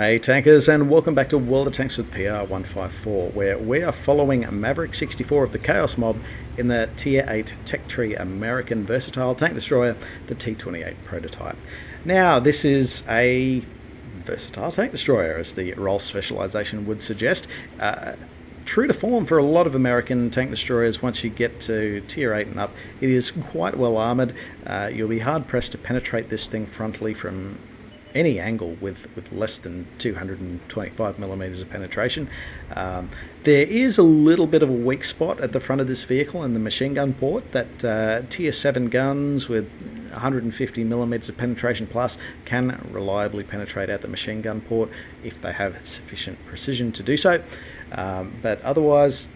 Hey tankers, and welcome back to World of Tanks with PR154, where we are following Maverick 64 of the Chaos Mob in the Tier 8 Tech Tree American versatile tank destroyer, the T28 prototype. Now, this is a versatile tank destroyer, as the role specialization would suggest. True to form for a lot of American tank destroyers, once you get to Tier 8 and up, it is quite well armoured. You'll be hard-pressed to penetrate this thing frontally from any angle with less than 225 millimeters of penetration. There is a little bit of a weak spot at the front of this vehicle in the machine gun port that Tier 7 guns with 150 millimeters of penetration plus can reliably penetrate out the machine gun port if they have sufficient precision to do so. But otherwise,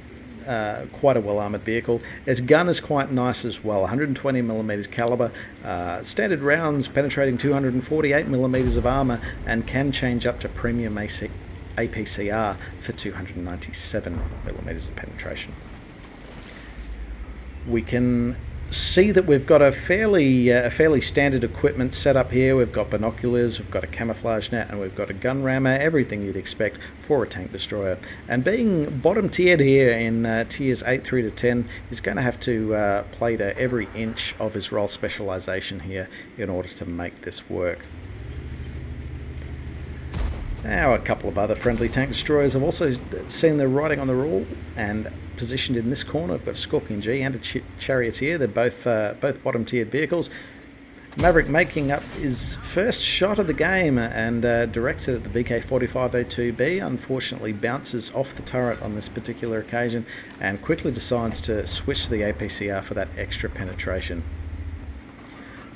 quite a well-armoured vehicle. Its gun is quite nice as well, 120 millimeters caliber, standard rounds penetrating 248 millimeters of armour, and can change up to premium APCR for 297 millimeters of penetration. We can see that we've got a fairly standard equipment set up here. We've got binoculars, we've got a camouflage net, and we've got a gun rammer, everything you'd expect for a tank destroyer. And being bottom tiered here in tiers 8 through to 10, he's going to have to play to every inch of his role specialization here in order to make this work. Now, a couple of other friendly tank destroyers. I've also seen the writing on the wall and positioned in this corner. I've got a Scorpion G and a Charioteer. They're both bottom tiered vehicles. Maverick making up his first shot of the game and directs it at the VK4502B. Unfortunately bounces off the turret on this particular occasion and quickly decides to switch to the APCR for that extra penetration.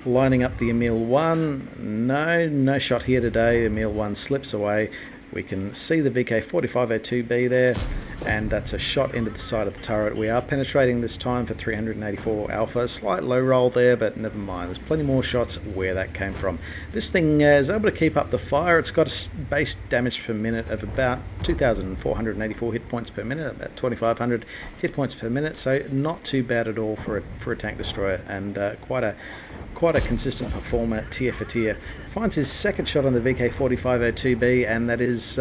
Lining up the Emil 1, no shot here today. The Emil 1 slips away. We can see the VK4502B there, and that's a shot into the side of the turret. We are penetrating this time for 384 alpha. Slight low roll there, but never mind. There's plenty more shots where that came from. This thing is able to keep up the fire. It's got a base damage per minute of about 2,484 hit points per minute, about 2,500 hit points per minute, so not too bad at all for a tank destroyer, and quite a consistent performer tier for tier. Finds his second shot on the VK4502B, and that is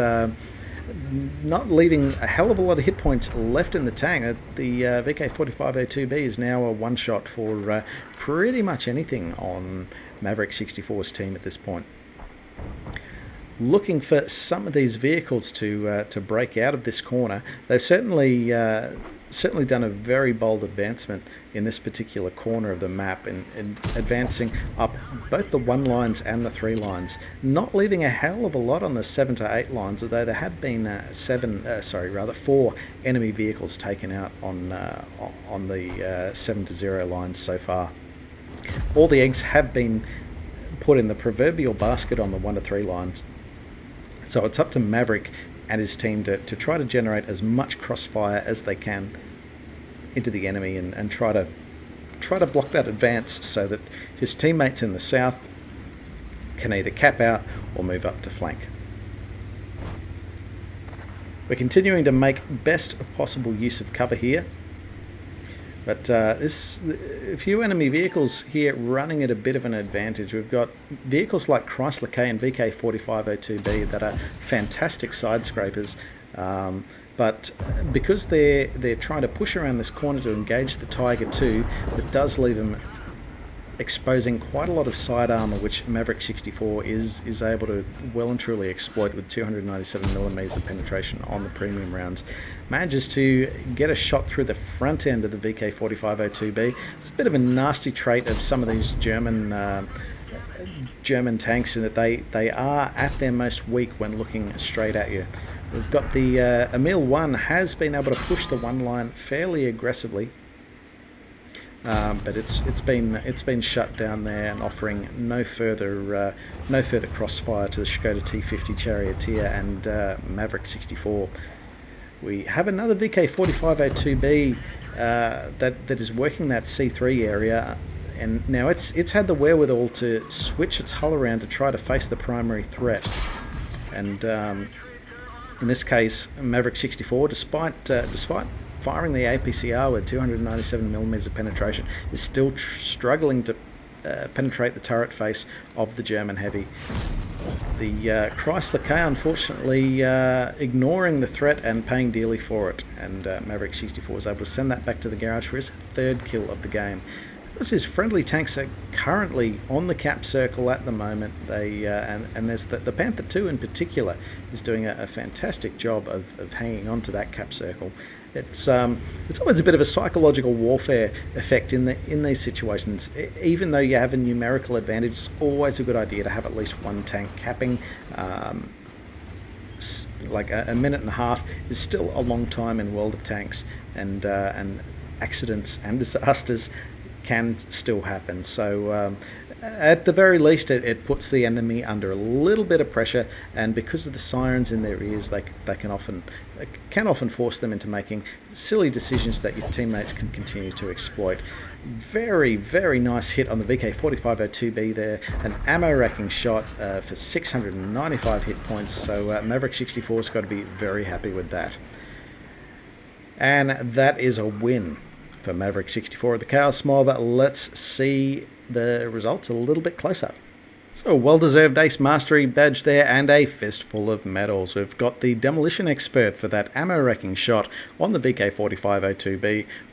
not leaving a hell of a lot of hit points left in the tank. The VK4502B is now a one shot for pretty much anything on Maverick 64's team at this point. Looking for some of these vehicles to break out of this corner. They've certainly done a very bold advancement in this particular corner of the map, in advancing up both the 1 lines and the 3 lines, not leaving a hell of a lot on the 7 to 8 lines, although there have been 4 enemy vehicles taken out on the 7 to 0 lines so far. All the eggs have been put in the proverbial basket on the 1 to 3 lines, so it's up to Maverick and his team to try to generate as much crossfire as they can into the enemy and try to block that advance so that his teammates in the south can either cap out or move up to flank. We're continuing to make best possible use of cover here, but a few enemy vehicles here running at a bit of an advantage. We've got vehicles like Chrysler K and VK4502B that are fantastic side scrapers, but because they're trying to push around this corner to engage the Tiger II, it does leave them exposing quite a lot of side armor, which Maverick 64 is able to well and truly exploit with 297 millimeters of penetration on the premium rounds. Manages to get a shot through the front end of the VK4502B. It's a bit of a nasty trait of some of these German tanks, in that they are at their most weak when looking straight at you. We've got the Emil 1 has been able to push the 1 line fairly aggressively, but it's been shut down there and offering no further crossfire to the Skoda T50 Charioteer and Maverick 64. We have another VK4502B that is working that C3 area, and now it's had the wherewithal to switch its hull around to try to face the primary threat. And in this case, Maverick 64, despite firing the APCR with 297 millimeters of penetration, is still struggling to penetrate the turret face of the German heavy. The Chrysler K, unfortunately, ignoring the threat and paying dearly for it, and Maverick 64 was able to send that back to the garage for his third kill of the game. This is friendly tanks are currently on the cap circle at the moment. They and there's the Panther 2 in particular is doing a fantastic job of hanging on to that cap circle. It's always a bit of a psychological warfare effect in these situations. Even though you have a numerical advantage, it's always a good idea to have at least one tank capping. Like a minute and a half is still a long time in World of Tanks, and accidents and disasters can still happen. So at the very least, it puts the enemy under a little bit of pressure, and because of the sirens in their ears, they can often force them into making silly decisions that your teammates can continue to exploit. Very, very nice hit on the VK4502B there, an ammo racking shot for 695 hit points, so Maverick 64's got to be very happy with that. And that is a win for Maverick 64 at the Chaos Mob. Let's see the results a little bit closer. So, well-deserved Ace Mastery badge there and a fistful of medals. We've got the Demolition Expert for that ammo wrecking shot on the VK4502B.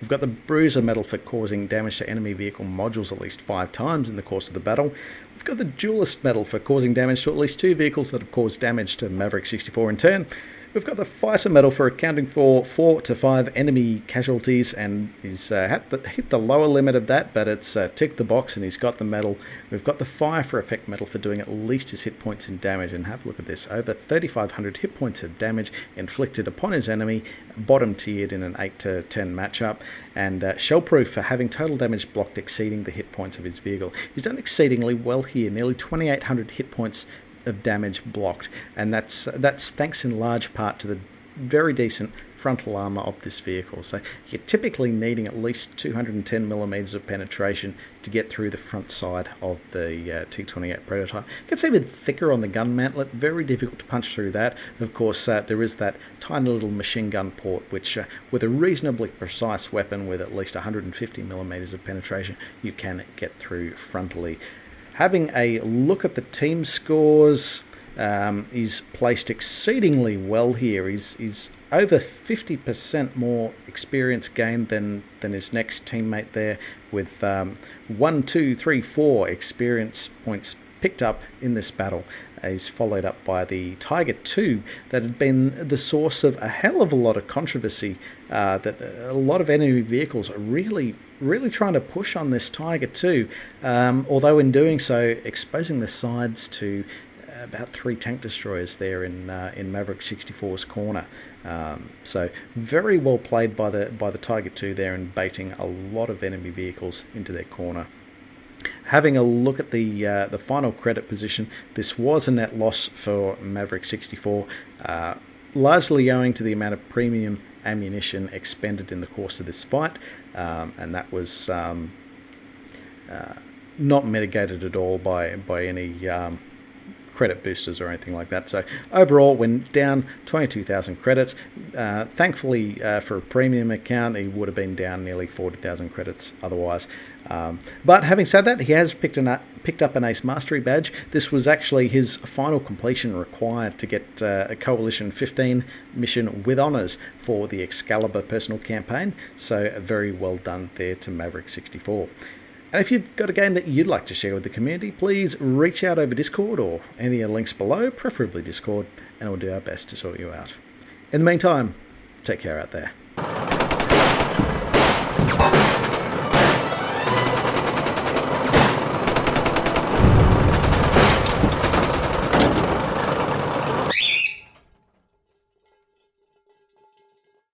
We've got the Bruiser medal for causing damage to enemy vehicle modules at least 5 times in the course of the battle. We've got the Duelist medal for causing damage to at least 2 vehicles that have caused damage to Maverick 64 in turn. We've got the Fighter medal for accounting for 4 to 5 enemy casualties, and he's hit the lower limit of that, but it's ticked the box and he's got the medal. We've got the Fire for Effect medal for doing at least his hit points in damage, and have a look at this, over 3,500 hit points of damage inflicted upon his enemy, bottom tiered in an 8 to 10 matchup, and Shellproof for having total damage blocked exceeding the hit points of his vehicle. He's done exceedingly well here, nearly 2,800 hit points of damage blocked, and that's thanks in large part to the very decent frontal armor of this vehicle. So you're typically needing at least 210 millimeters of penetration to get through the front side of the T28 prototype. It gets even thicker on the gun mantlet, very difficult to punch through that. Of course, there is that tiny little machine gun port, which with a reasonably precise weapon with at least 150 millimeters of penetration, you can get through frontally. Having a look at the team scores, he's placed exceedingly well here. He's over 50% more experience gained than his next teammate there, with 1, 2, 3, 4 experience points picked up in this battle. He's followed up by the Tiger 2 that had been the source of a hell of a lot of controversy, that a lot of enemy vehicles are really trying to push on this Tiger 2, although in doing so exposing the sides to about 3 tank destroyers there in Maverick 64's corner. So very well played by the Tiger 2 there, and baiting a lot of enemy vehicles into their corner. Having a look at the final credit position, this was a net loss for Maverick 64, largely owing to the amount of premium ammunition expended in the course of this fight, and that was not mitigated at all by any credit boosters or anything like that. So overall, went down 22,000 credits. Thankfully, for a premium account, he would have been down nearly 40,000 credits otherwise. But having said that, he has picked up an Ace Mastery badge. This was actually his final completion required to get a Coalition 15 mission with honours for the Excalibur personal campaign. So very well done there to Maverick 64. And if you've got a game that you'd like to share with the community, please reach out over Discord or any of the links below, preferably Discord, and we'll do our best to sort you out. In the meantime, take care out there.